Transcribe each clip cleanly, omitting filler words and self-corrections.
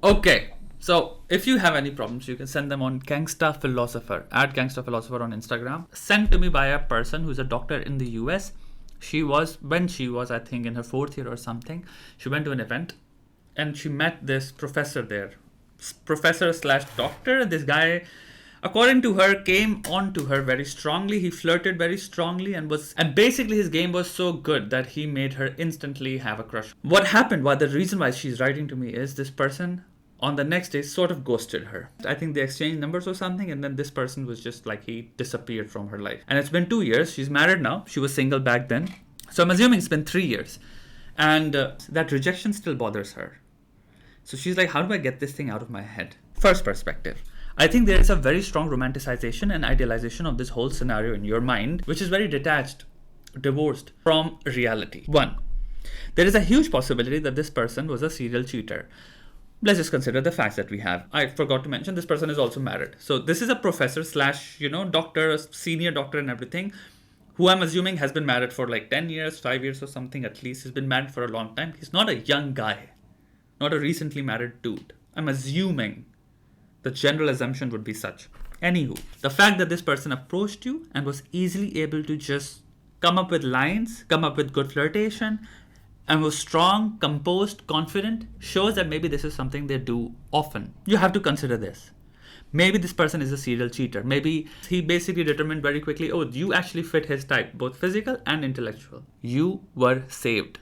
Okay. So if you have any problems, you can send them on Gangsta Philosopher, at Gangsta Philosopher on Instagram. Sent to me by a person who's a doctor in the US. When she was, I think, in her 4th year or something, she went to an event and she met this professor there. Professor slash doctor. This guy, according to her, came on to her very strongly. He flirted very strongly and basically his game was so good that he made her instantly have a crush. What happened? The reason why she's writing to me is this person on the next day sort of ghosted her. I think they exchanged numbers or something, and then this person was just like, he disappeared from her life. And it's been 2 years. She's married now. She was single back then. So I'm assuming it's been 3 years. And that rejection still bothers her. So she's like, how do I get this thing out of my head? First perspective. I think there is a very strong romanticization and idealization of this whole scenario in your mind, which is very detached, divorced from reality. 1. There is a huge possibility that this person was a serial cheater. Let's just consider the facts that we have. I forgot to mention this person is also married. So this is a professor slash, doctor, a senior doctor and everything, who I'm assuming has been married for like 10 years, 5 years or something at least. He's been married for a long time. He's not a young guy, not a recently married dude. I'm assuming the general assumption would be such. Anywho, the fact that this person approached you and was easily able to just come up with lines, come up with good flirtation, and was strong, composed, confident, shows that maybe this is something they do often. You have to consider this. Maybe this person is a serial cheater. Maybe he basically determined very quickly, oh, you actually fit his type, both physical and intellectual. You were saved.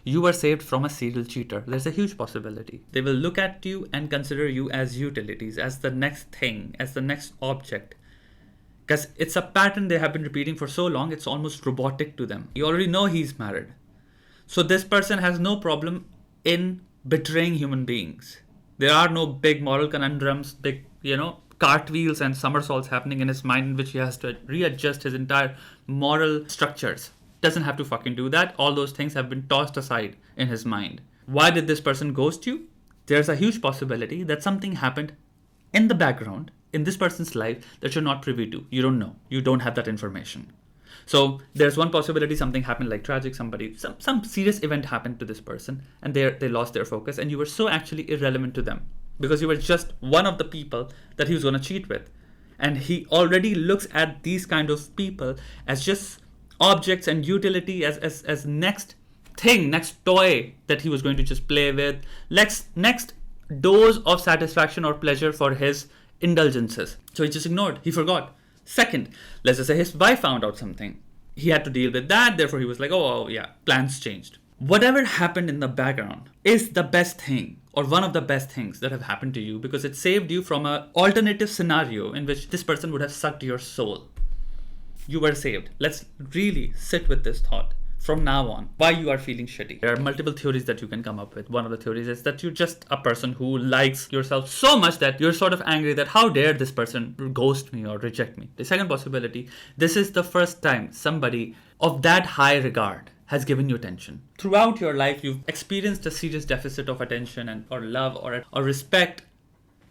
You were saved from a serial cheater. There's a huge possibility. They will look at you and consider you as utilities, as the next thing, as the next object. Because it's a pattern they have been repeating for so long, it's almost robotic to them. You already know he's married. So this person has no problem in betraying human beings. There are no big moral conundrums, big, cartwheels and somersaults happening in his mind in which he has to readjust his entire moral structures. Doesn't have to fucking do that. All those things have been tossed aside in his mind. Why did this person ghost you? There's a huge possibility that something happened in the background in this person's life that you're not privy to. You don't know. You don't have that information. So there's one possibility something happened like tragic, some serious event happened to this person and they lost their focus and you were so actually irrelevant to them because you were just one of the people that he was going to cheat with. And he already looks at these kind of people as just objects and utility as next thing, next toy that he was going to just play with, next dose of satisfaction or pleasure for his indulgences. So he just ignored, he forgot. Second, let's just say his wife found out something. He had to deal with that, therefore he was like, oh yeah, plans changed. Whatever happened in the background is the best thing or one of the best things that have happened to you because it saved you from an alternative scenario in which this person would have sucked your soul. You were saved. Let's really sit with this thought from now on, why you are feeling shitty. There are multiple theories that you can come up with. One of the theories is that you're just a person who likes yourself so much that you're sort of angry that how dare this person ghost me or reject me. The second possibility, this is the first time somebody of that high regard has given you attention. Throughout your life, you've experienced a serious deficit of attention or love or respect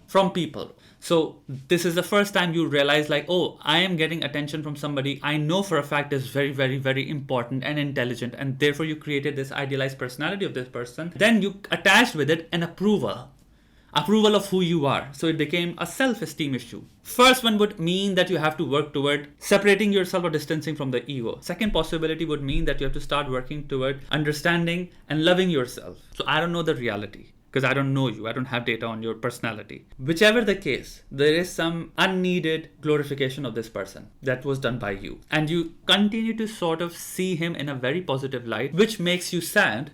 from people. So this is the first time you realize like, oh, I am getting attention from somebody I know for a fact is very, very, very important and intelligent. And therefore you created this idealized personality of this person. Then you attached with it an approval of who you are. So it became a self-esteem issue. First one would mean that you have to work toward separating yourself or distancing from the ego. Second possibility would mean that you have to start working toward understanding and loving yourself. So I don't know the reality, because I don't know you. I don't have data on your personality. Whichever the case, there is some unneeded glorification of this person that was done by you. And you continue to sort of see him in a very positive light, which makes you sad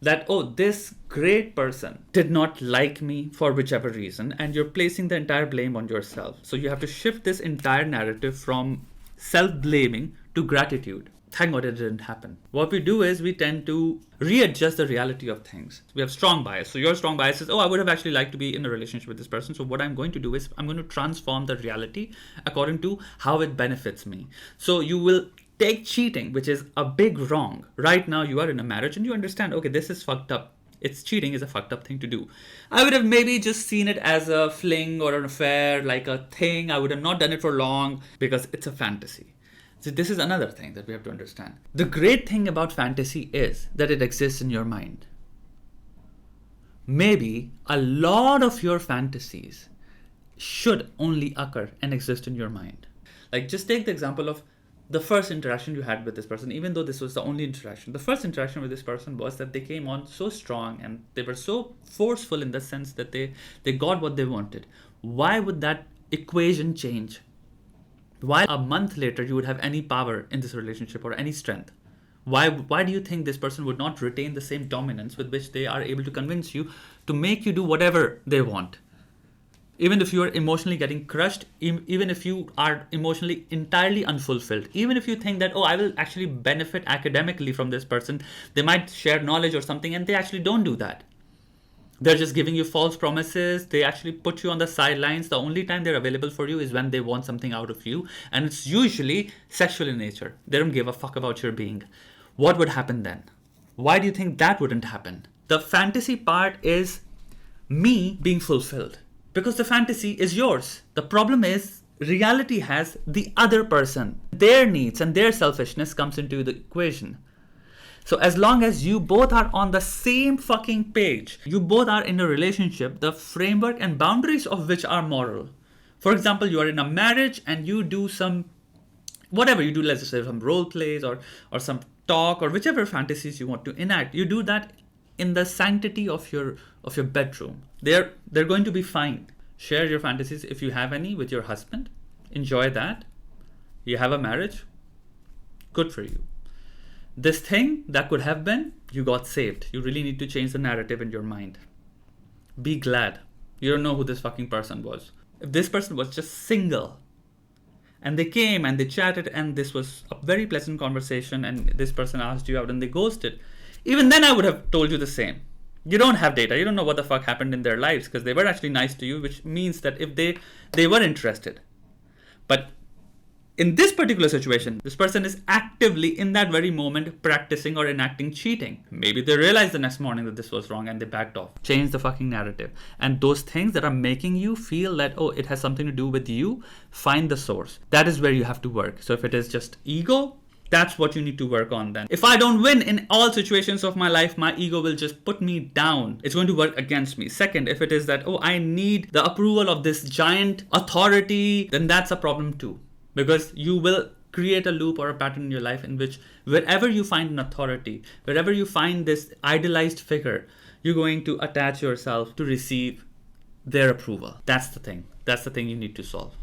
that, oh, this great person did not like me for whichever reason. And you're placing the entire blame on yourself. So you have to shift this entire narrative from self-blaming to gratitude. Thank God it didn't happen. What we do is we tend to readjust the reality of things. We have strong bias. So your strong bias is, oh, I would have actually liked to be in a relationship with this person. So what I'm going to do is I'm going to transform the reality according to how it benefits me. So you will take cheating, which is a big wrong. Right now you are in a marriage and you understand, okay, this is fucked up. It's cheating is a fucked up thing to do. I would have maybe just seen it as a fling or an affair, like a thing. I would have not done it for long because it's a fantasy. So this is another thing that we have to understand. The great thing about fantasy is that it exists in your mind. maybe a lot of your fantasies should only occur and exist in your mind. Like, just take the example of the first interaction you had with this person. Even though this was the only interaction, the first interaction with this person was that they came on so strong and they were so forceful in the sense that they got what they wanted. Why would that equation change? Why a month later you would have any power in this relationship or any strength? Why do you think this person would not retain the same dominance with which they are able to convince you to make you do whatever they want? Even if you are emotionally getting crushed, even if you are emotionally entirely unfulfilled, even if you think that, oh, I will actually benefit academically from this person, they might share knowledge or something, and they actually don't do that. They're just giving you false promises. They actually put you on the sidelines. The only time they're available for you is when they want something out of you, and it's usually sexual in nature. They don't give a fuck about your being. What would happen then? Why do you think that wouldn't happen? The fantasy part is me being fulfilled, because the fantasy is yours. The problem is reality has the other person. Their needs and their selfishness comes into the equation. So as long as you both are on the same fucking page, you both are in a relationship, the framework and boundaries of which are moral. For example, you are in a marriage and you do some, whatever you do, let's just say some role plays or some talk or whichever fantasies you want to enact, you do that in the sanctity of your bedroom. They're going to be fine. Share your fantasies if you have any with your husband. Enjoy that. You have a marriage. Good for you. This thing that could have been, you got saved. You really need to change the narrative in your mind. Be glad. You don't know who this fucking person was. If this person was just single and they came and they chatted and this was a very pleasant conversation and this person asked you out and they ghosted, even then I would have told you the same. You don't have data. You don't know what the fuck happened in their lives because they were actually nice to you, which means that if they were interested. But in this particular situation, this person is actively in that very moment practicing or enacting cheating. Maybe they realized the next morning that this was wrong and they backed off. Change the fucking narrative. And those things that are making you feel that, oh, it has something to do with you, find the source. That is where you have to work. So if it is just ego, that's what you need to work on then. If I don't win in all situations of my life, my ego will just put me down. It's going to work against me. Second, if it is that, oh, I need the approval of this giant authority, then that's a problem too. Because you will create a loop or a pattern in your life in which wherever you find an authority, wherever you find this idealized figure, you're going to attach yourself to receive their approval. That's the thing. That's the thing you need to solve.